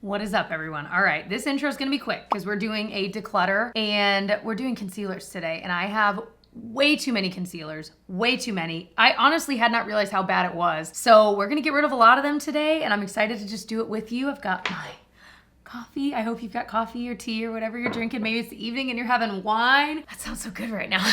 What is up, everyone? All right, this intro is gonna be quick because we're doing a declutter and we're doing concealers today, and I have way too many concealers, way too many. I honestly had not realized how bad it was. So we're gonna get rid of a lot of them today, and I'm excited to just do it with you. I've got my coffee. I hope you've got coffee or tea or whatever you're drinking. Maybe it's the evening and you're having wine. That sounds so good right now.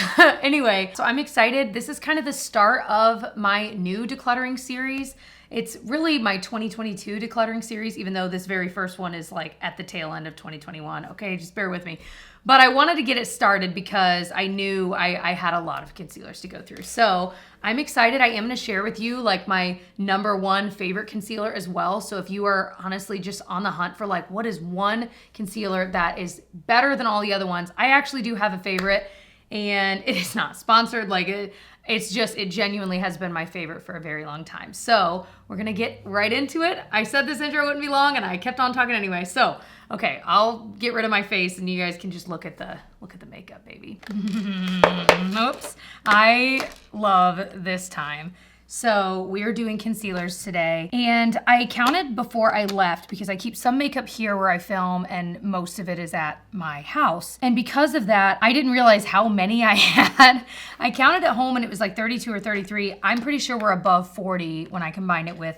Anyway, so I'm excited. This is kind of the start of my new decluttering series. It's really my 2022 decluttering series, even though this very first one is like at the tail end of 2021. Okay, just bear with me. But I wanted to get it started because I knew I had a lot of concealers to go through. So I'm excited. I am gonna share with you like my #1 favorite concealer as well. So if you are honestly just on the hunt for like, what is one concealer that is better than all the other ones? I actually do have a favorite, and it is not sponsored. Like it genuinely has been my favorite for a very long time. So we're gonna get right into it. I said this intro wouldn't be long and I kept on talking anyway. So, okay, I'll get rid of my face and you guys can just look at the makeup, baby. Oops. I love this time. So we're doing concealers today, and I counted before I left because I keep some makeup here where I film and most of it is at my house. And because of that, I didn't realize how many I had. I counted at home and it was like 32 or 33. I'm pretty sure we're above 40 when I combine it with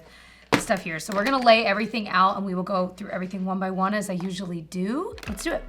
the stuff here. So we're gonna lay everything out and we will go through everything one by one as I usually do. Let's do it.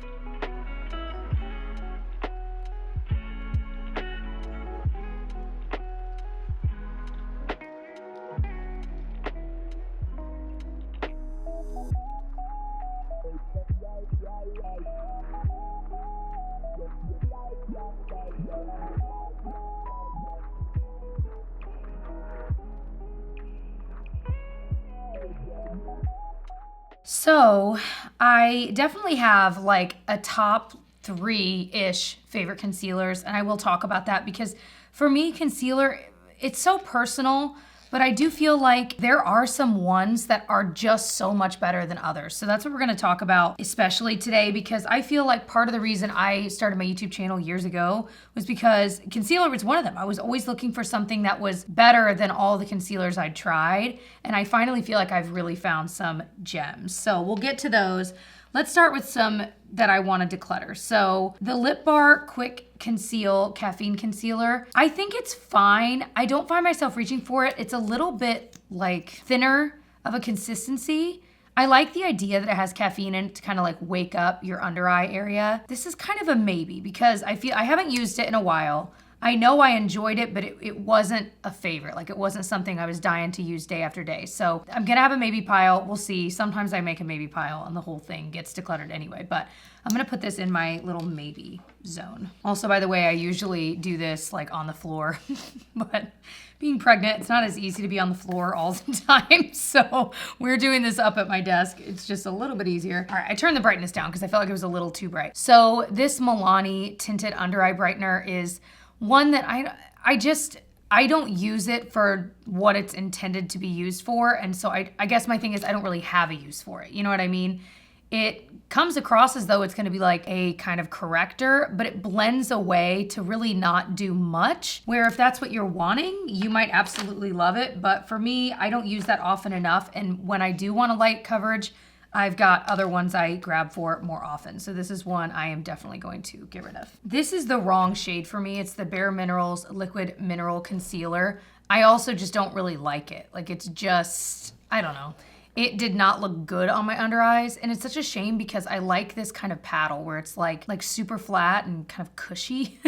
So I definitely have like a top 3-ish favorite concealers, and I will talk about that because for me, concealer, it's so personal, but I do feel like there are some ones that are just so much better than others. So that's what we're gonna talk about, especially today, because I feel like part of the reason I started my YouTube channel years ago was because concealer was one of them. I was always looking for something that was better than all the concealers I'd tried, and I finally feel like I've really found some gems. So we'll get to those. Let's start with some that I want to declutter. So the Lip Bar Quick Conceal Caffeine Concealer, I think it's fine. I don't find myself reaching for it. It's a little bit like thinner of a consistency. I like the idea that it has caffeine in it to kind of like wake up your under eye area. This is kind of a maybe because I feel I haven't used it in a while. I know I enjoyed it, but it wasn't a favorite. Like it wasn't something I was dying to use day after day. So I'm gonna have a maybe pile. We'll see. Sometimes I make a maybe pile and the whole thing gets decluttered anyway, but I'm gonna put this in my little maybe zone. Also, by the way, I usually do this like on the floor, but being pregnant, it's not as easy to be on the floor all the time. So we're doing this up at my desk. It's just a little bit easier. All right, I turned the brightness down because I felt like it was a little too bright. So this Milani Tinted Under Eye Brightener is one that I don't use it for what it's intended to be used for. And so I guess my thing is I don't really have a use for it. You know what I mean? It comes across as though it's gonna be like a kind of corrector, but it blends away to really not do much. Where if that's what you're wanting, you might absolutely love it. But for me, I don't use that often enough. And when I do want a light coverage, I've got other ones I grab for more often. So this is one I am definitely going to get rid of. This is the wrong shade for me. It's the Bare Minerals Liquid Mineral Concealer. I also just don't really like it. Like it's just, I don't know. It did not look good on my under eyes. And it's such a shame because I like this kind of paddle where it's like super flat and kind of cushy.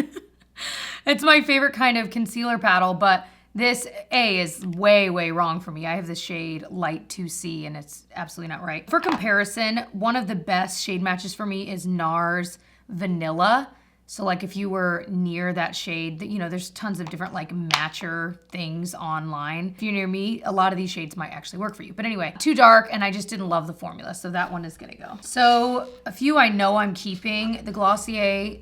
It's my favorite kind of concealer paddle, but this is way, way wrong for me. I have the shade Light 2C and it's absolutely not right. For comparison, one of the best shade matches for me is NARS Vanilla. So like if you were near that shade, you know, there's tons of different like matcher things online. If you're near me, a lot of these shades might actually work for you. But anyway, too dark and I just didn't love the formula. So that one is gonna go. So a few I know I'm keeping, the Glossier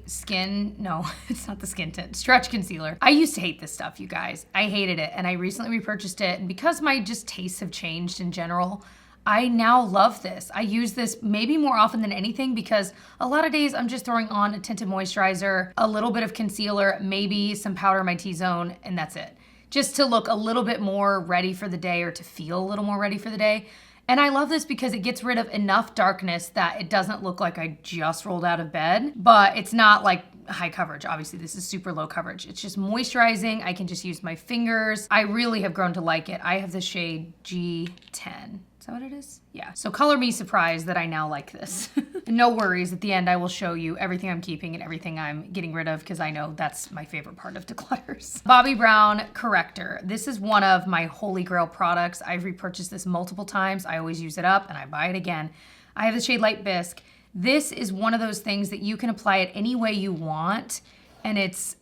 no, it's not the Skin Tint, Stretch Concealer. I used to hate this stuff, you guys. I hated it and I recently repurchased it. And because my just tastes have changed in general, I now love this. I use this maybe more often than anything because a lot of days I'm just throwing on a tinted moisturizer, a little bit of concealer, maybe some powder in my T-zone, and that's it. Just to look a little bit more ready for the day or to feel a little more ready for the day. And I love this because it gets rid of enough darkness that it doesn't look like I just rolled out of bed, but it's not like high coverage. Obviously, this is super low coverage. It's just moisturizing. I can just use my fingers. I really have grown to like it. I have the shade G10. Is that what it is? Yeah. So color me surprised that I now like this. No worries. At the end, I will show you everything I'm keeping and everything I'm getting rid of because I know that's my favorite part of declutters. Bobbi Brown Corrector. This is one of my holy grail products. I've repurchased this multiple times. I always use it up and I buy it again. I have the shade Light Bisque. This is one of those things that you can apply it any way you want. And it's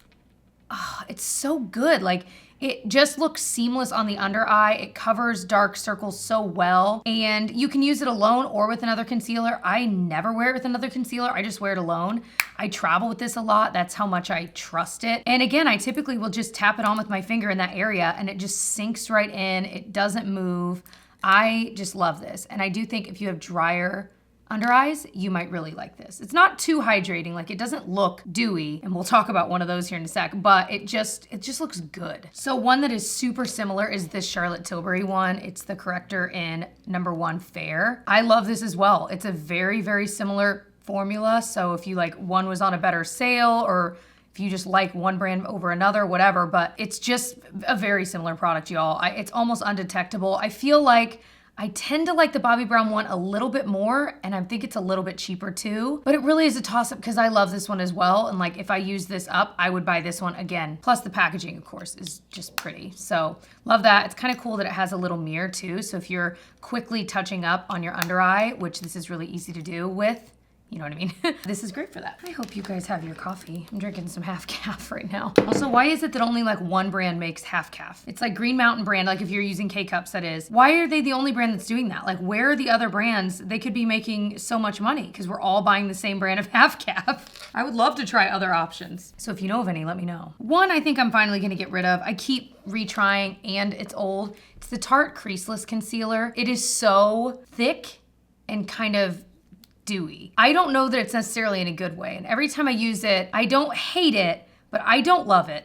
so good. Like, it just looks seamless on the under eye. It covers dark circles so well. And you can use it alone or with another concealer. I never wear it with another concealer. I just wear it alone. I travel with this a lot. That's how much I trust it. And again, I typically will just tap it on with my finger in that area and it just sinks right in. It doesn't move. I just love this. And I do think if you have drier under eyes, you might really like this. It's not too hydrating, like it doesn't look dewy, and we'll talk about one of those here in a sec, but it just looks good. So one that is super similar is this Charlotte Tilbury one. It's the corrector in number 1 Fair. I love this as well. It's a very, very similar formula. So if you like one was on a better sale or if you just like one brand over another, whatever, but it's just a very similar product, y'all. It's almost undetectable. I feel like I tend to like the Bobbi Brown one a little bit more, and I think it's a little bit cheaper too, but it really is a toss-up because I love this one as well, and like if I use this up, I would buy this one again. Plus the packaging, of course, is just pretty. So love that. It's kind of cool that it has a little mirror too, so if you're quickly touching up on your under eye, which this is really easy to do with, you know what I mean? This is great for that. I hope you guys have your coffee. I'm drinking some half calf right now. Also, why is it that only like one brand makes half calf? It's like Green Mountain brand, like if you're using K-Cups, that is. Why are they the only brand that's doing that? Like, where are the other brands? They could be making so much money because we're all buying the same brand of half calf. I would love to try other options. So if you know of any, let me know. One I think I'm finally gonna get rid of. I keep retrying and it's old. It's the Tarte Creaseless Concealer. It is so thick and kind of dewy. I don't know that it's necessarily in a good way. And every time I use it, I don't hate it, but I don't love it.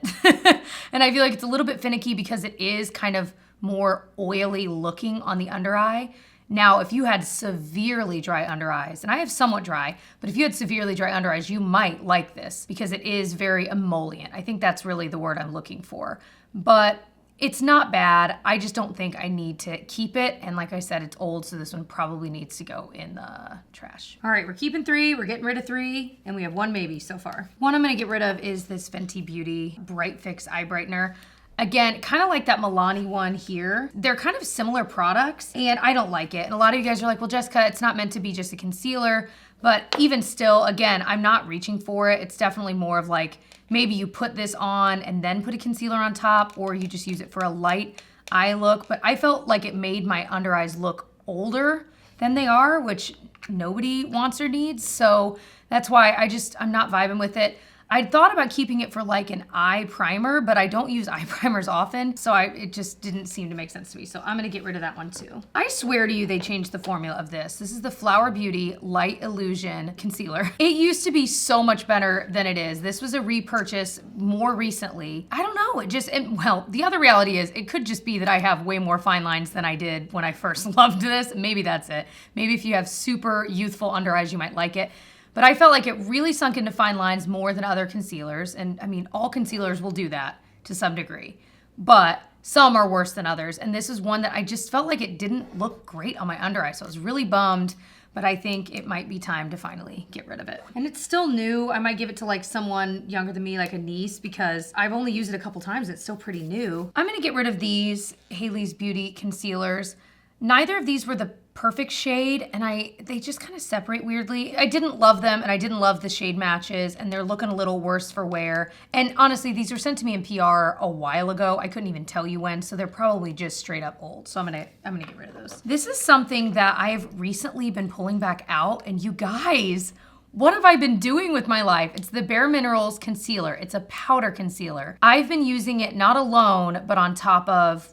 And I feel like it's a little bit finicky because it is kind of more oily looking on the under eye. Now, if you had severely dry under eyes, and I have somewhat dry, but if you had severely dry under eyes, you might like this because it is very emollient. I think that's really the word I'm looking for. But it's not bad. I just don't think I need to keep it. And like I said, it's old, so this one probably needs to go in the trash. All right, we're keeping 3, we're getting rid of 3, and we have 1 maybe so far. One I'm gonna get rid of is this Fenty Beauty Bright Fix Eye Brightener. Again, kind of like that Milani one here. They're kind of similar products, and I don't like it. And a lot of you guys are like, well, Jessica, it's not meant to be just a concealer. But even still, again, I'm not reaching for it. It's definitely more of like, maybe you put this on and then put a concealer on top, or you just use it for a light eye look. But I felt like it made my under eyes look older than they are, which nobody wants or needs. So that's why I'm not vibing with it. I thought about keeping it for like an eye primer, but I don't use eye primers often, so it just didn't seem to make sense to me. So I'm gonna get rid of that one too. I swear to you, they changed the formula of this. This is the Flower Beauty Light Illusion Concealer. It used to be so much better than it is. This was a repurchase more recently. I don't know, well, the other reality is it could just be that I have way more fine lines than I did when I first loved this. Maybe that's it. Maybe if you have super youthful under eyes, you might like it. But I felt like it really sunk into fine lines more than other concealers. And I mean, all concealers will do that to some degree, but some are worse than others. And this is one that I just felt like it didn't look great on my under eye. So I was really bummed, but I think it might be time to finally get rid of it. And it's still new. I might give it to like someone younger than me, like a niece, because I've only used it a couple times. It's still pretty new. I'm gonna get rid of these Hailey's Beauty concealers. Neither of these were the perfect shade, and they just kind of separate weirdly. I didn't love them, and I didn't love the shade matches, and they're looking a little worse for wear. And honestly, these were sent to me in PR a while ago. I couldn't even tell you when, so they're probably just straight up old. So I'm gonna get rid of those. This is something that I've recently been pulling back out, and you guys, what have I been doing with my life? It's the Bare Minerals concealer. It's a powder concealer. I've been using it not alone, but on top of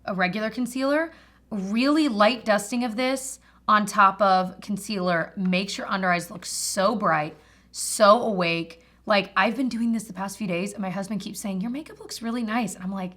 a regular concealer. Really light dusting of this on top of concealer makes your under eyes look so bright, so awake. Like, I've been doing this the past few days, and my husband keeps saying, your makeup looks really nice. And I'm like,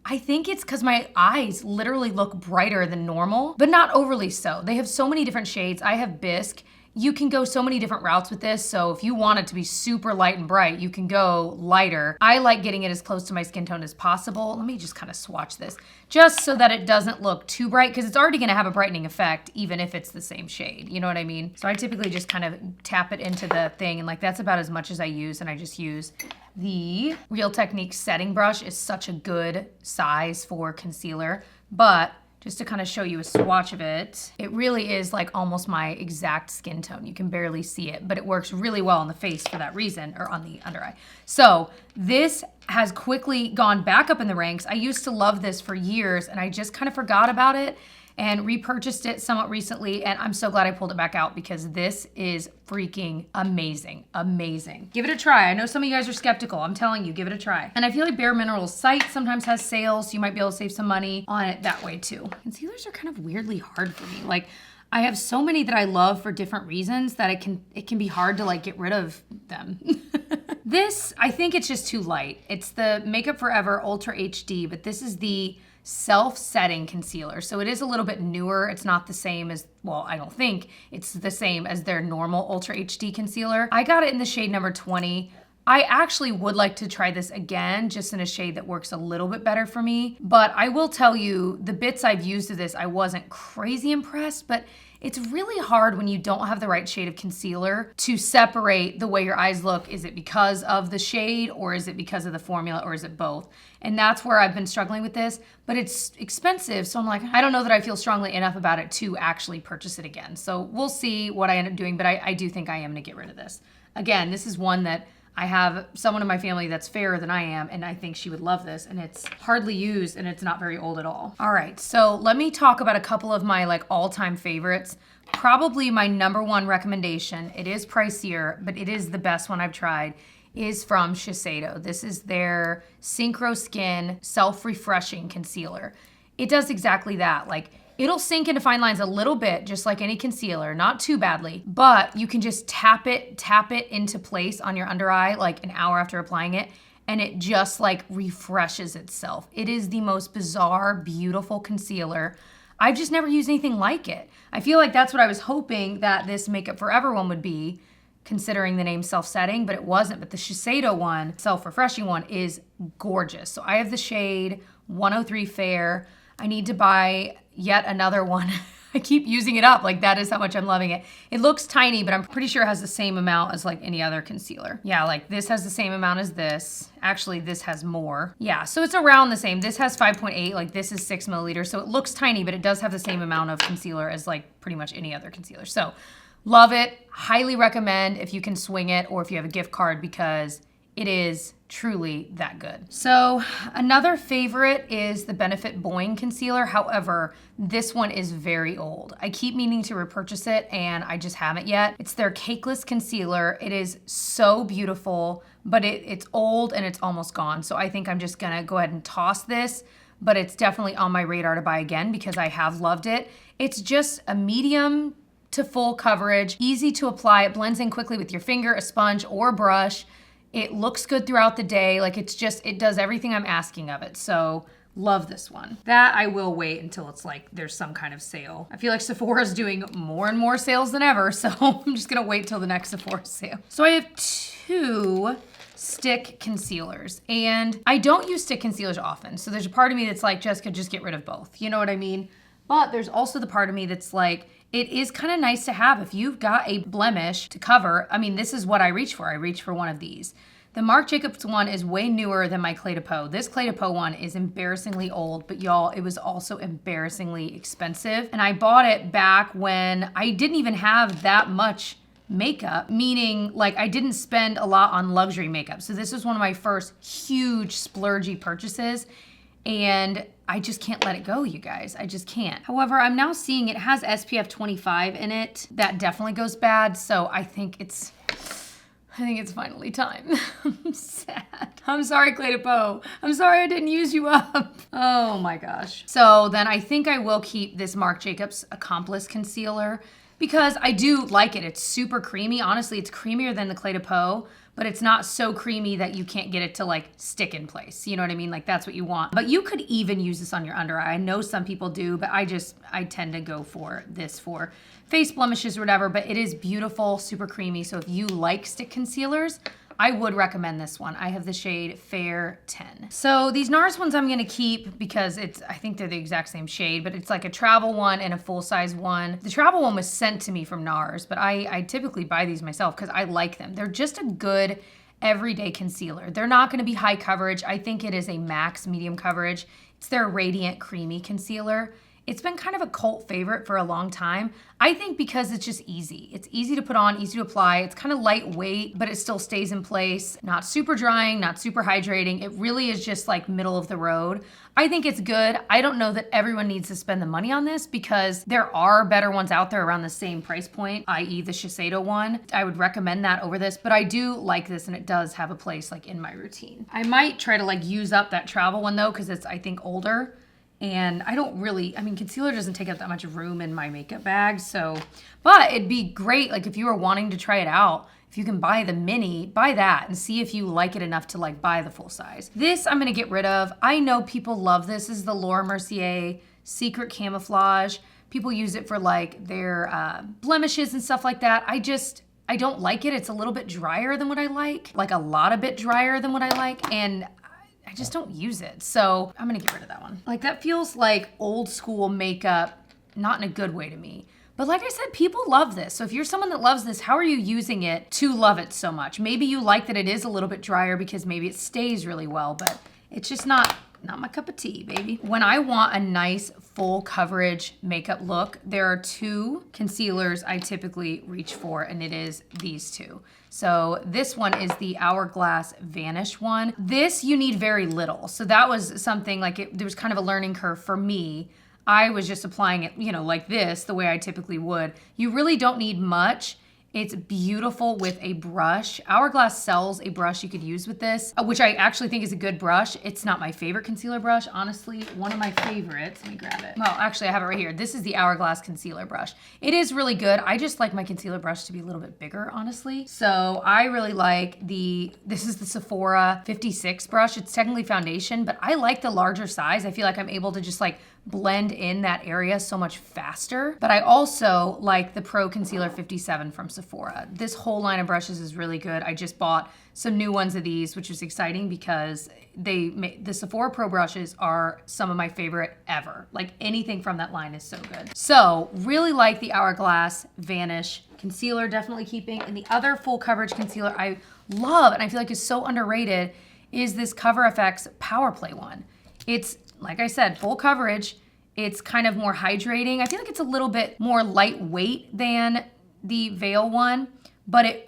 I think it's because my eyes literally look brighter than normal, but not overly so. They have so many different shades. I have bisque. You can go so many different routes with this. So if you want it to be super light and bright, you can go lighter. I like getting it as close to my skin tone as possible. Let me just kind of swatch this just so that it doesn't look too bright, because it's already going to have a brightening effect even if it's the same shade. You know what I mean? So I typically just kind of tap it into the thing, and like that's about as much as I use, and I just use the Real Techniques setting brush. Is such a good size for concealer, but just to kind of show you a swatch of it, it really is like almost my exact skin tone. You can barely see it, but it works really well on the face for that reason, or on the under eye. So this has quickly gone back up in the ranks. I used to love this for years, and I just kind of forgot about it and repurchased it somewhat recently, and I'm so glad I pulled it back out because this is freaking amazing, amazing. Give it a try. I know some of you guys are skeptical. I'm telling you, give it a try. And I feel like Bare Minerals site sometimes has sales, so you might be able to save some money on it that way too. Concealers are kind of weirdly hard for me. Like, I have so many that I love for different reasons that it can be hard to like get rid of them. This, I think it's just too light. It's the Makeup Forever Ultra HD, but this is the self-setting concealer. So it is a little bit newer. It's not the same as, well, I don't think it's the same as their normal Ultra HD concealer. I got it in the shade number 20. I actually would like to try this again, just in a shade that works a little bit better for me. But I will tell you, the bits I've used of this, I wasn't crazy impressed, but it's really hard when you don't have the right shade of concealer to separate the way your eyes look. Is it because of the shade, or is it because of the formula, or is it both? And that's where I've been struggling with this, but it's expensive. So I'm like, I don't know that I feel strongly enough about it to actually purchase it again. So we'll see what I end up doing, but I do think I am gonna get rid of this. Again, this is one that I have someone in my family that's fairer than I am, and I think she would love this, and it's hardly used, and it's not very old at all. All right, so let me talk about a couple of my like all-time favorites. Probably my number one recommendation, it is pricier, but it is the best one I've tried, is from Shiseido. This is their Synchro Skin Self-Refreshing Concealer. It does exactly that. Like, it'll sink into fine lines a little bit, just like any concealer, not too badly, but you can just tap it into place on your under eye like an hour after applying it, and it just like refreshes itself. It is the most bizarre, beautiful concealer. I've just never used anything like it. I feel like that's what I was hoping that this Makeup Forever one would be, considering the name self-setting, but it wasn't. But the Shiseido one, self-refreshing one, is gorgeous. So I have the shade 103 Fair. I need to buy yet another one. I keep using it up. Like, that is how much I'm loving it. It looks tiny, but I'm pretty sure it has the same amount as like any other concealer. Yeah, like this has the same amount as this. Actually, this has more. Yeah, so it's around the same. This has 5.8, like this is 6 milliliters. So it looks tiny, but it does have the same amount of concealer as like pretty much any other concealer. So love it. Highly recommend if you can swing it, or if you have a gift card, because it is truly that good. So another favorite is the Benefit Boing Concealer. However, this one is very old. I keep meaning to repurchase it, and I just haven't yet. It's their Cakeless Concealer. It is so beautiful, but it's old and it's almost gone. So I think I'm just gonna go ahead and toss this, but it's definitely on my radar to buy again because I have loved it. It's just a medium to full coverage, easy to apply. It blends in quickly with your finger, a sponge, or a brush. It looks good throughout the day. Like, it's just, it does everything I'm asking of it. So love this one. That I will wait until it's like there's some kind of sale. I feel like Sephora's doing more and more sales than ever, so I'm just gonna wait till the next Sephora sale. So I have 2 stick concealers, and I don't use stick concealers often. So there's a part of me that's like, Jessica, just get rid of both. You know what I mean? But there's also the part of me that's like, it is kind of nice to have if you've got a blemish to cover. I mean, this is what I reach for. I reach for one of these. The Marc Jacobs one is way newer than my Clé de Peau. This Clé de Peau one is embarrassingly old, but y'all, it was also embarrassingly expensive. And I bought it back when I didn't even have that much makeup, meaning like I didn't spend a lot on luxury makeup. So this was one of my first huge splurgy purchases, and I just can't let it go, you guys. I just can't. However, I'm now seeing it has SPF 25 in it. That definitely goes bad, so I think it's finally time. I'm sad. I'm sorry, Clé de Peau. I'm sorry I didn't use you up. Oh my gosh. So then I think I will keep this Marc Jacobs Accomplice Concealer because I do like it. It's super creamy. Honestly, it's creamier than the Clé de Peau, but it's not so creamy that you can't get it to like stick in place. You know what I mean? Like that's what you want. But you could even use this on your under eye. I know some people do, but I tend to go for this for face blemishes or whatever, but it is beautiful, super creamy. So if you like stick concealers, I would recommend this one. I have the shade Fair 10. So these NARS ones I'm gonna keep because I think they're the exact same shade, but it's like a travel one and a full-size one. The travel one was sent to me from NARS, but I typically buy these myself because I like them. They're just a good everyday concealer. They're not gonna be high coverage. I think it is a max medium coverage. It's their Radiant Creamy Concealer. It's been kind of a cult favorite for a long time. I think because it's just easy. It's easy to put on, easy to apply. It's kind of lightweight, but it still stays in place. Not super drying, not super hydrating. It really is just like middle of the road. I think it's good. I don't know that everyone needs to spend the money on this because there are better ones out there around the same price point, i.e. the Shiseido one. I would recommend that over this, but I do like this and it does have a place like in my routine. I might try to like use up that travel one though because it's I think older. And I don't really, I mean, concealer doesn't take up that much room in my makeup bag, so, but it'd be great, like if you were wanting to try it out, if you can buy the mini, buy that and see if you like it enough to like buy the full size. This I'm gonna get rid of. I know people love this. This is the Laura Mercier Secret Camouflage. People use it for like their blemishes and stuff like that. I don't like it. It's a little bit drier than what I like a a bit drier than what I like, and I just don't use it. So I'm gonna get rid of that one. Like that feels like old school makeup, not in a good way to me. But like I said, people love this. So if you're someone that loves this, how are you using it to love it so much? Maybe you like that it is a little bit drier because maybe it stays really well, but it's just not my cup of tea, baby. When I want a nice full coverage makeup look, there are two concealers I typically reach for, and it is these two. So this one is the Hourglass Vanish one. This you need very little. So that was something like there was kind of a learning curve for me. I was just applying it, you know, like this, the way I typically would. You really don't need much. It's beautiful with a brush. Hourglass sells a brush you could use with this, which I actually think is a good brush. It's not my favorite concealer brush, honestly. One of my favorites, let me grab it. Well, actually I have it right here. This is the Hourglass concealer brush. It is really good. I just like my concealer brush to be a little bit bigger, honestly. So I really like this is the Sephora 56 brush. It's technically foundation, but I like the larger size. I feel like I'm able to just like blend in that area so much faster. But I also like the Pro Concealer 57 from Sephora. This whole line of brushes is really good. I just bought some new ones of these, which is exciting because the Sephora Pro brushes are some of my favorite ever. Like anything from that line is so good. So really like the Hourglass Vanish concealer, definitely keeping. And the other full coverage concealer I love and I feel like is so underrated is this Cover FX Power Play one. It's, like I said, full coverage. It's kind of more hydrating. I feel like it's a little bit more lightweight than the Veil one, but it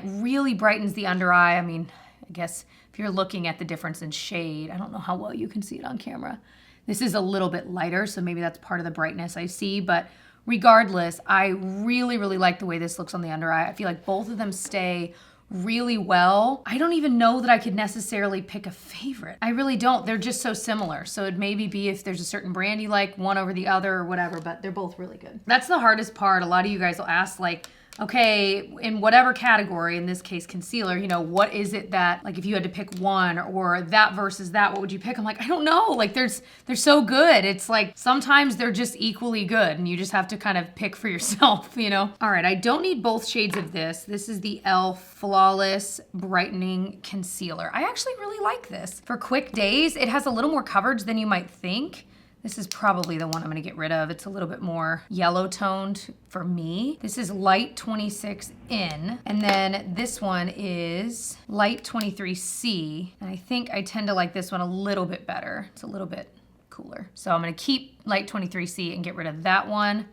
really brightens the under eye. I mean, I guess if you're looking at the difference in shade, I don't know how well you can see it on camera. This is a little bit lighter, so maybe that's part of the brightness I see, but regardless, I really, really like the way this looks on the under eye. I feel like both of them stay really well. I don't even know that I could necessarily pick a favorite. I really don't. They're just so similar. So it'd maybe be if there's a certain brand you like, one over the other or whatever, but they're both really good. That's the hardest part. A lot of you guys will ask like, okay, in whatever category, in this case concealer, you know, what is it that, like if you had to pick one or that versus that, what would you pick? I'm like, I don't know. Like they're so good. It's like sometimes they're just equally good and you just have to kind of pick for yourself, you know? All right, I don't need both shades of this. This is the e.l.f. Flawless Brightening Concealer. I actually really like this. For quick days, it has a little more coverage than you might think. This is probably the one I'm gonna get rid of. It's a little bit more yellow toned for me. This is Light 26 in, and then this one is Light 23C. And I think I tend to like this one a little bit better. It's a little bit cooler. So I'm gonna keep Light 23C and get rid of that one.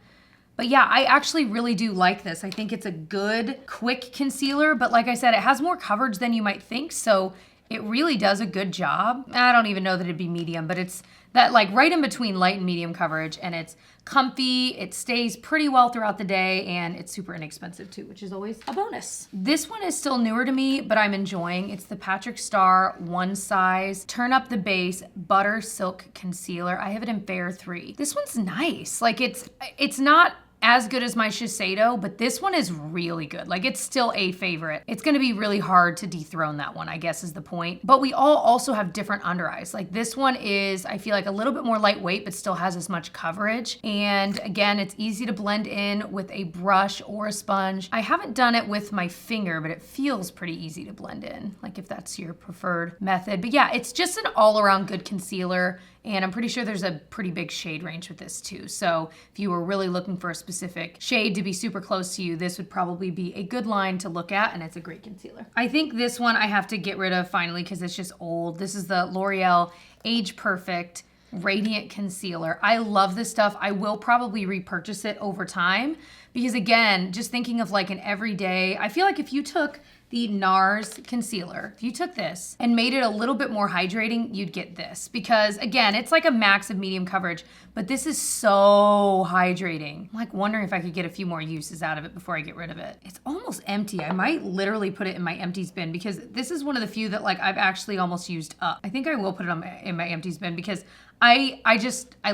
But yeah, I actually really do like this. I think it's a good, quick concealer, but like I said, it has more coverage than you might think, so it really does a good job. I don't even know that it'd be medium, but it's that like right in between light and medium coverage, and it's comfy, it stays pretty well throughout the day, and it's super inexpensive too, which is always a bonus. This one is still newer to me, but I'm enjoying. It's the Patrick Starr One Size Turn Up the Base Butter Silk Concealer. I have it in Fair 3. This one's nice. Like it's not as good as my Shiseido, but this one is really good. Like, it's still a favorite. It's gonna be really hard to dethrone that one, I guess is the point. But we all also have different under eyes. Like, this one is, I feel like, a little bit more lightweight, but still has as much coverage. And again, it's easy to blend in with a brush or a sponge. I haven't done it with my finger, but it feels pretty easy to blend in, like if that's your preferred method. But yeah, it's just an all-around good concealer. And I'm pretty sure there's a pretty big shade range with this too. So if you were really looking for a specific shade to be super close to you, this would probably be a good line to look at, and it's a great concealer. I think this one I have to get rid of finally because it's just old. This is the L'Oreal Age Perfect Radiant Concealer. I love this stuff. I will probably repurchase it over time because, again, just thinking of like an everyday, I feel like if you took the NARS concealer, if you took this and made it a little bit more hydrating, you'd get this. Because again, it's like a max of medium coverage, but this is so hydrating. I'm like wondering if I could get a few more uses out of it before I get rid of it. It's almost empty. I might literally put it in my empties bin because this is one of the few that like I've actually almost used up. I think I will put it in my empties bin because I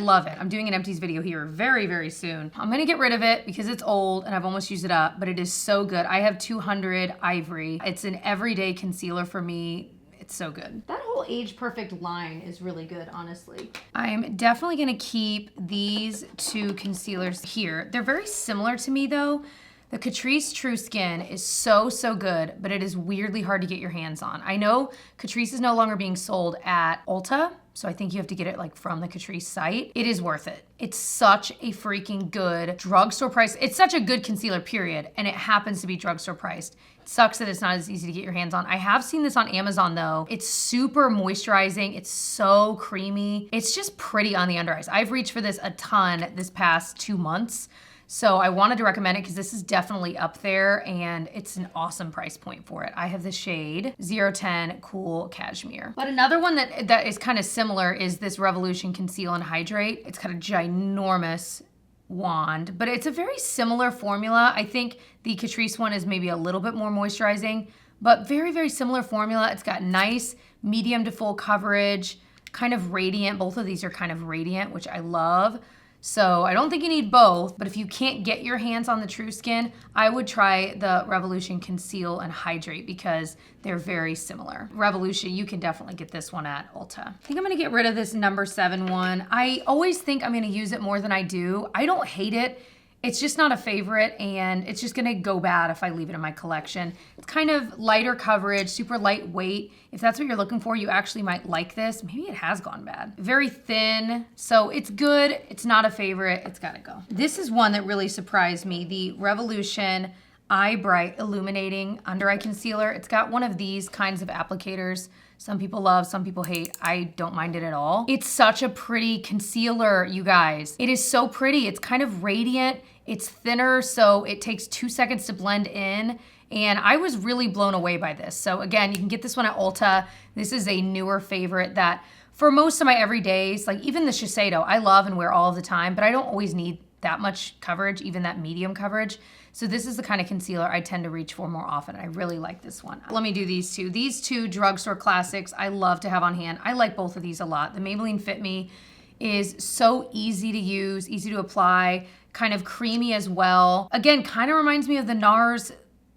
love it. I'm doing an empties video here very, very soon. I'm gonna get rid of it because it's old and I've almost used it up, but it is so good. I have 200 Ivory. It's an everyday concealer for me. It's so good. That whole Age Perfect line is really good, honestly. I'm definitely gonna keep these two concealers here. They're very similar to me though. The Catrice True Skin is so, so good, but it is weirdly hard to get your hands on. I know Catrice is no longer being sold at Ulta, so I think you have to get it like from the Catrice site. It is worth it. It's such a freaking good drugstore price. It's such a good concealer, period, and it happens to be drugstore priced. It sucks that it's not as easy to get your hands on. I have seen this on Amazon though. It's super moisturizing. It's so creamy. It's just pretty on the under eyes. I've reached for this a ton this past 2 months. So I wanted to recommend it because this is definitely up there and it's an awesome price point for it. I have the shade 010 Cool Cashmere. But another one that is kind of similar is this Revolution Conceal and Hydrate. It's got a ginormous wand, but it's a very similar formula. I think the Catrice one is maybe a little bit more moisturizing, but very, very similar formula. It's got nice medium to full coverage, kind of radiant. Both of these are kind of radiant, which I love. So I don't think you need both, but if you can't get your hands on the True Skin, I would try the Revolution Conceal and Hydrate because they're very similar. Revolution, you can definitely get this one at Ulta. I think I'm gonna get rid of this number 7 one. I always think I'm gonna use it more than I do. I don't hate it. It's just not a favorite and it's just gonna go bad if I leave it in my collection. It's kind of lighter coverage, super lightweight. If that's what you're looking for, you actually might like this. Maybe it has gone bad. Very thin, so it's good. It's not a favorite, it's gotta go. This is one that really surprised me, the Revolution Eye Bright Illuminating Under Eye Concealer. It's got one of these kinds of applicators. Some people love, some people hate. I don't mind it at all. It's such a pretty concealer, you guys. It is so pretty. It's kind of radiant. It's thinner, so it takes 2 seconds to blend in. And I was really blown away by this. So again, you can get this one at Ulta. This is a newer favorite that for most of my everydays, like even the Shiseido, I love and wear all the time, but I don't always need that much coverage, even that medium coverage. So this is the kind of concealer I tend to reach for more often. I really like this one. Let me do these two. These two drugstore classics I love to have on hand. I like both of these a lot. The Maybelline Fit Me is so easy to use, easy to apply, kind of creamy as well. Again, kind of reminds me of the NARS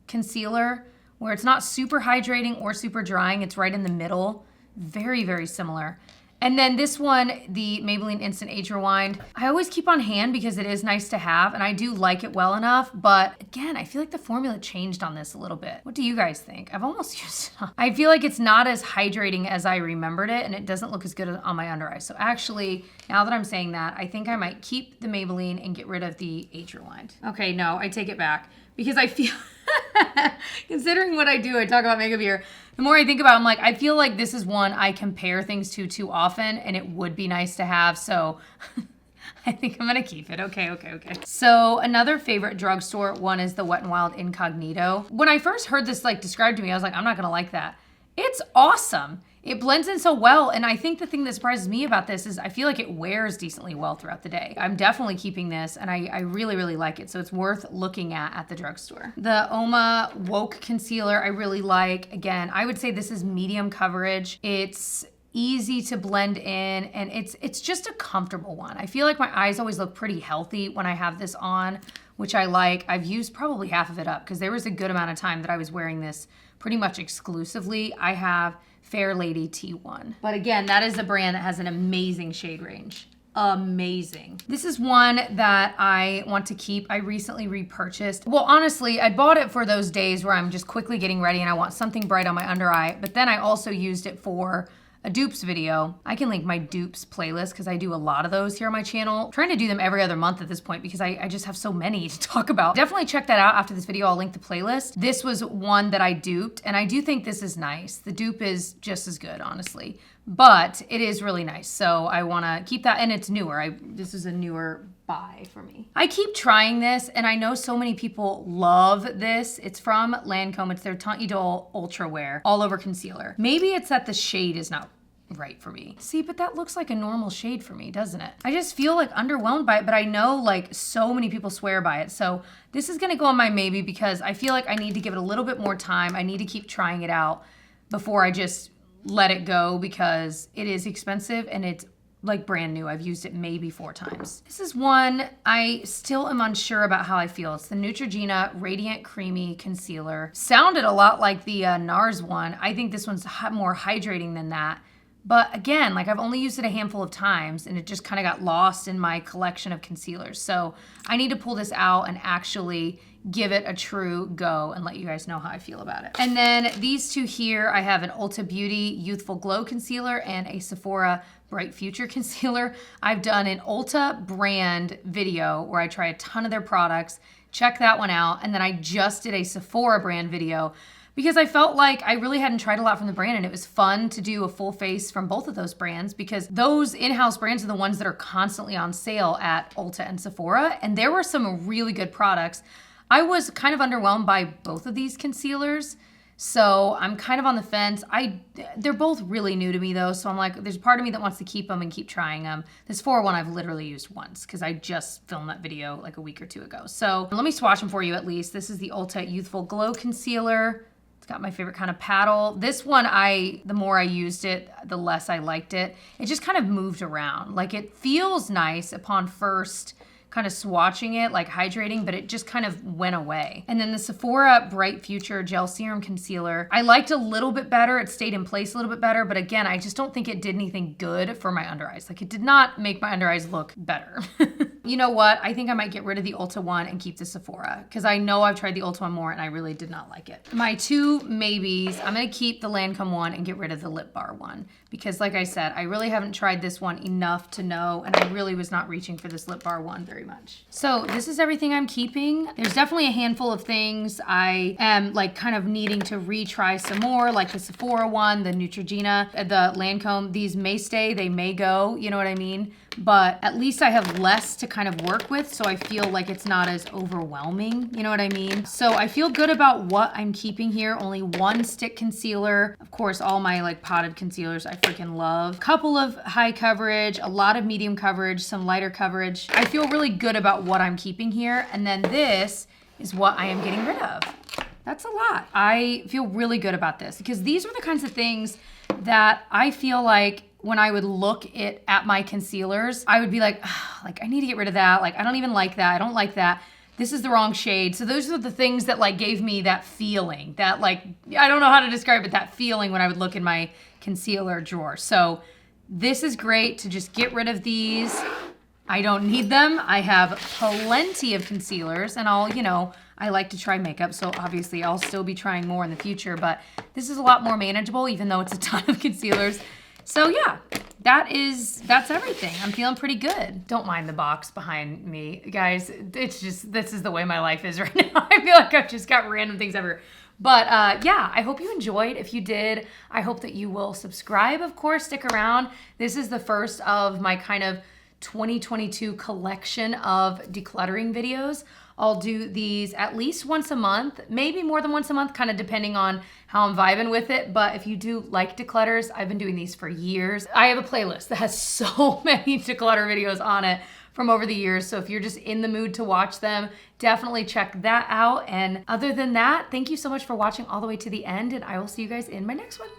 concealer where it's not super hydrating or super drying. It's right in the middle. Very, very similar. And then this one, the Maybelline Instant Age Rewind, I always keep on hand because it is nice to have and I do like it well enough. But again, I feel like the formula changed on this a little bit. What do you guys think? I've almost used it. I feel like it's not as hydrating as I remembered it and it doesn't look as good on my under eye. So actually, now that I'm saying that, I think I might keep the Maybelline and get rid of the Age Rewind. Okay, no, I take it back because I feel, considering what I do, I talk about makeup here. The more I think about it, I'm like, I feel like this is one I compare things to too often and it would be nice to have. So I think I'm gonna keep it. Okay. So another favorite drugstore one is the Wet n Wild Incognito. When I first heard this like described to me, I was like, I'm not gonna like that. It's awesome. It blends in so well, and I think the thing that surprises me about this is I feel like it wears decently well throughout the day. I'm definitely keeping this, and I really, really like it, so it's worth looking at the drugstore. The Oma Woke Concealer I really like. Again, I would say this is medium coverage. It's easy to blend in, and it's just a comfortable one. I feel like my eyes always look pretty healthy when I have this on, which I like. I've used probably half of it up because there was a good amount of time that I was wearing this pretty much exclusively. I have Fair Lady T1. But again, that is a brand that has an amazing shade range. Amazing. This is one that I want to keep. I recently repurchased. Well, honestly, I bought it for those days where I'm just quickly getting ready and I want something bright on my under eye, but then I also used it for a dupes video. I can link my dupes playlist because I do a lot of those here on my channel. I'm trying to do them every other month at this point because I just have so many to talk about. Definitely check that out after this video. I'll link the playlist. This was one that I duped, and I do think this is nice. The dupe is just as good, honestly, but it is really nice. So I want to keep that, and it's newer. This is a newer buy for me. I keep trying this, and I know so many people love this. It's from Lancome. It's their Tant Idole Ultra Wear All Over Concealer. Maybe it's that the shade is not right for me. See, but that looks like a normal shade for me, doesn't it? I just feel like underwhelmed by it, but I know like so many people swear by it. So this is gonna go on my maybe because I feel like I need to give it a little bit more time. I need to keep trying it out before I just let it go because it is expensive and it's like brand new. I've used it maybe 4 times. This is one I still am unsure about how I feel. It's the Neutrogena Radiant Creamy Concealer. Sounded a lot like the NARS one. I think this one's more hydrating than that. But again, like I've only used it a handful of times and it just kind of got lost in my collection of concealers. So I need to pull this out and actually give it a true go and let you guys know how I feel about it. And then these two here, I have an Ulta Beauty Youthful Glow Concealer and a Sephora Bright Future Concealer. I've done an Ulta brand video where I try a ton of their products. Check that one out. And then I just did a Sephora brand video because I felt like I really hadn't tried a lot from the brand and it was fun to do a full face from both of those brands because those in-house brands are the ones that are constantly on sale at Ulta and Sephora, and there were some really good products. I was kind of underwhelmed by both of these concealers, so I'm kind of on the fence. They're both really new to me though, so I'm like, there's part of me that wants to keep them and keep trying them. This 401 I've literally used once because I just filmed that video like a week or 2 ago. So let me swatch them for you at least. This is the Ulta Youthful Glow Concealer. Got my favorite kind of paddle. This one, the more I used it, the less I liked it. It just kind of moved around. Like it feels nice upon first kind of swatching it, like hydrating, but it just kind of went away. And then the Sephora Bright Future Gel Serum Concealer, I liked a little bit better. It stayed in place a little bit better, but again, I just don't think it did anything good for my under eyes. Like it did not make my under eyes look better. You know what? I think I might get rid of the Ulta one and keep the Sephora because I know I've tried the Ulta one more and I really did not like it. My 2 maybes, I'm gonna keep the Lancome one and get rid of the Lip Bar one because like I said, I really haven't tried this one enough to know, and I really was not reaching for this Lip Bar one very much. So this is everything I'm keeping. There's definitely a handful of things I am like kind of needing to retry some more, like the Sephora one, the Neutrogena, the Lancome. These may stay, they may go, you know what I mean? But at least I have less to kind of work with, so I feel like it's not as overwhelming, you know what I mean? So I feel good about what I'm keeping here. Only 1 stick concealer. Of course, all my like potted concealers I freaking love. Couple of high coverage, a lot of medium coverage, some lighter coverage. I feel really good about what I'm keeping here. And then this is what I am getting rid of. That's a lot. I feel really good about this because these are the kinds of things that I feel like when I would look at my concealers, I would be like, I need to get rid of that. Like, I don't even like that. I don't like that. This is the wrong shade. So those are the things that like gave me that feeling, that like, I don't know how to describe it, that feeling when I would look in my concealer drawer. So this is great to just get rid of these. I don't need them. I have plenty of concealers and I like to try makeup, so obviously I'll still be trying more in the future, but this is a lot more manageable even though it's a ton of concealers. So yeah, that's everything. I'm feeling pretty good. Don't mind the box behind me, guys. It's just, this is the way my life is right now. I feel like I've just got random things everywhere. But yeah, I hope you enjoyed. If you did, I hope that you will subscribe, of course, stick around. This is the first of my kind of 2022 collection of decluttering videos. I'll do these at least once a month, maybe more than once a month, kind of depending on how I'm vibing with it. But if you do like declutters, I've been doing these for years. I have a playlist that has so many declutter videos on it from over the years. So if you're just in the mood to watch them, definitely check that out. And other than that, thank you so much for watching all the way to the end, and I will see you guys in my next one.